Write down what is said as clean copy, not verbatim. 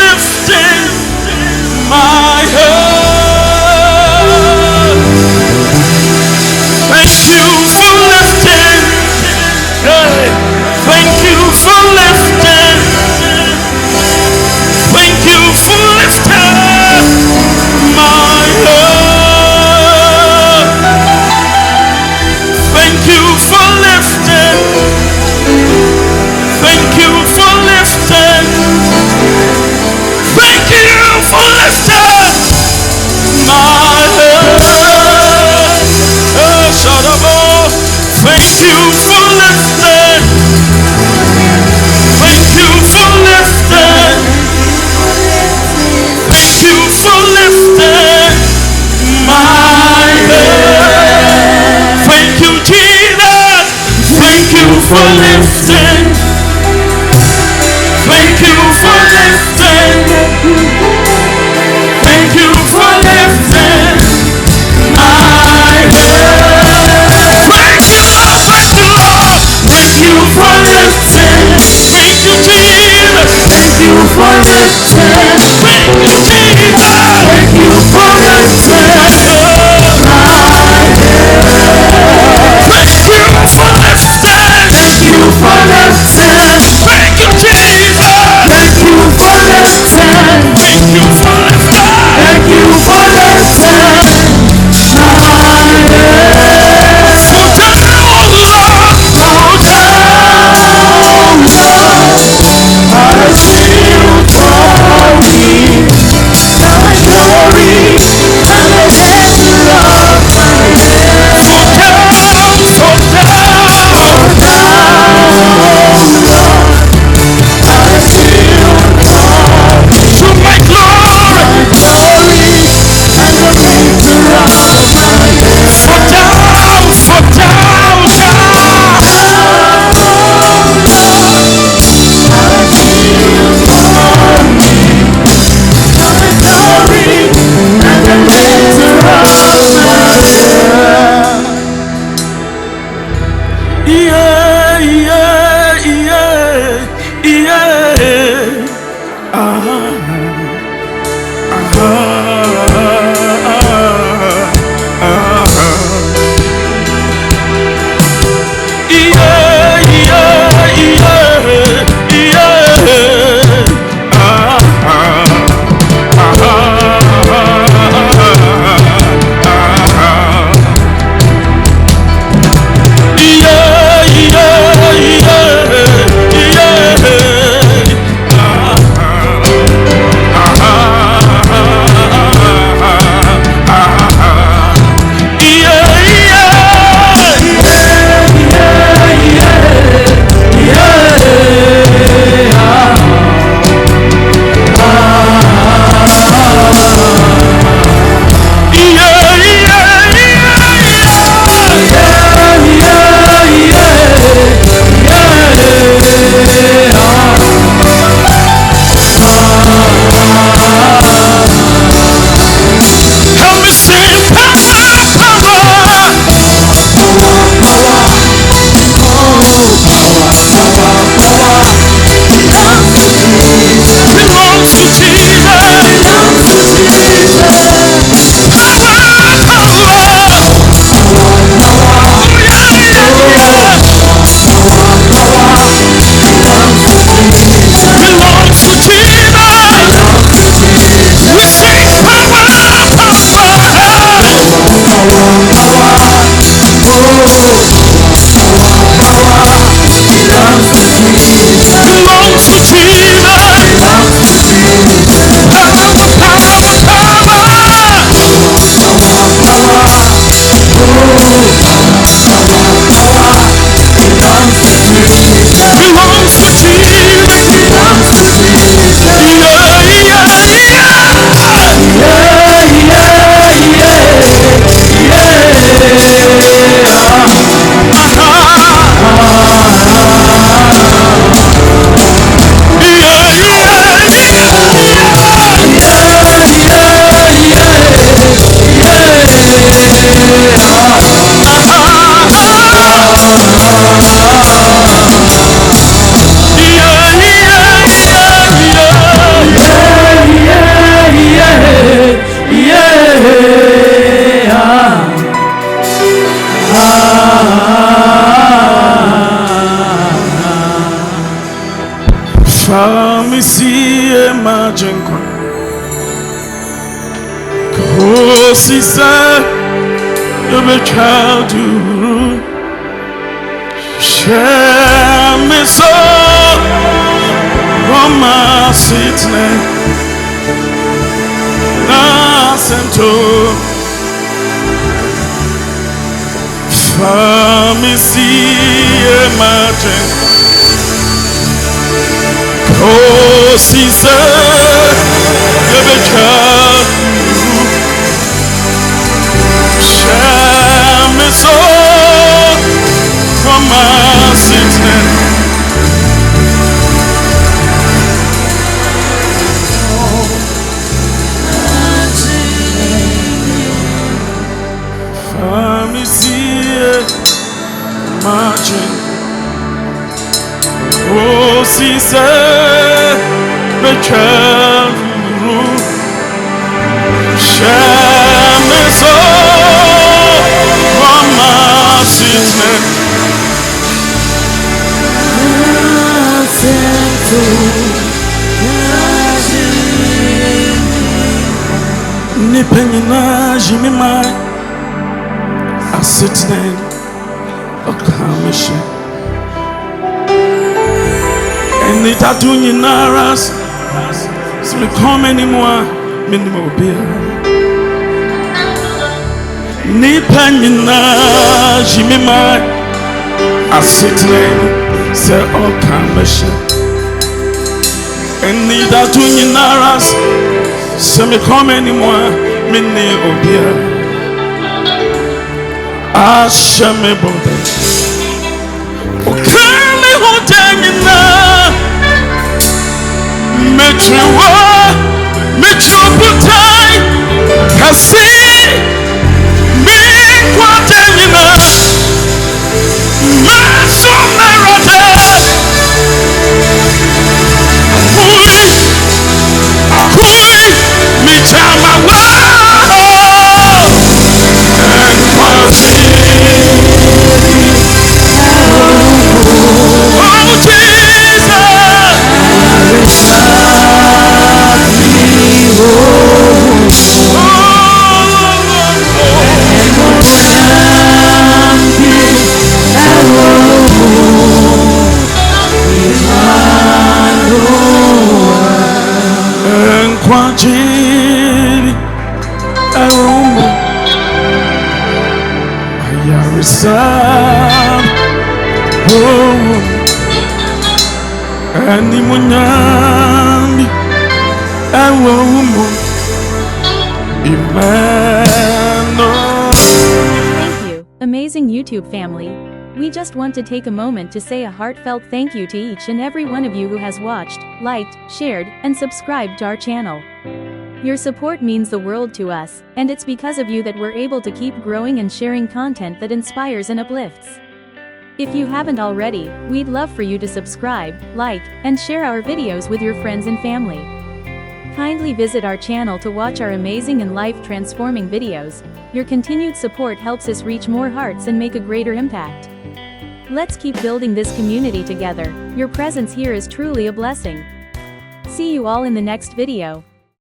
lifting my head. Thank you for lifting. Hey. Thank you for lifting. Thank you for lifting my head. Thank you for lifting. Thank you for lifting. Thank you for lifting my head. Oh, shut up. Thank you for lifting. Thank you for lifting. Thank you for lifting my head. Thank you, Jesus. Thank you for lifting. Thank you for lifting. Thank you for lifting my head. Thank you, Lord. Thank you, Lord. Thank you for lifting. Thank you, Jesus. Thank you for lifting. Thank you, Jesus. Thank you for lifting my head. Thank you for lifting. Thank you for lifting. sister, you be child to share me so from my sitting nothing to pharmacy imagine oh sister you be child share me so from my sitting marching, oh, Caesar, the child share me so from my sitting. Nipenina Jimmy, my I sit there. And it are doing in Naras. So we come anymore. Minimum beer. Nipanina Jimima. I sit there. Say, oh, commission. And it are doing in Naras. So we come anymore. Minimum beer. Ashame bode okame hodanyina metrobutai kasi mi kwadanyina masomerade akui mi chamawa Thank you, amazing YouTube family. We just want to take a moment to say a heartfelt thank you to each and every one of you who has watched, liked, shared, and subscribed to our channel. Your support means the world to us, and it's because of you that we're able to keep growing and sharing content that inspires and uplifts. If you haven't already, we'd love for you to subscribe, like, and share our videos with your friends and family. Kindly visit our channel to watch our amazing and life-transforming videos. Your continued support helps us reach more hearts and make a greater impact. Let's keep building this community together. Your presence here is truly a blessing. See you all in the next video.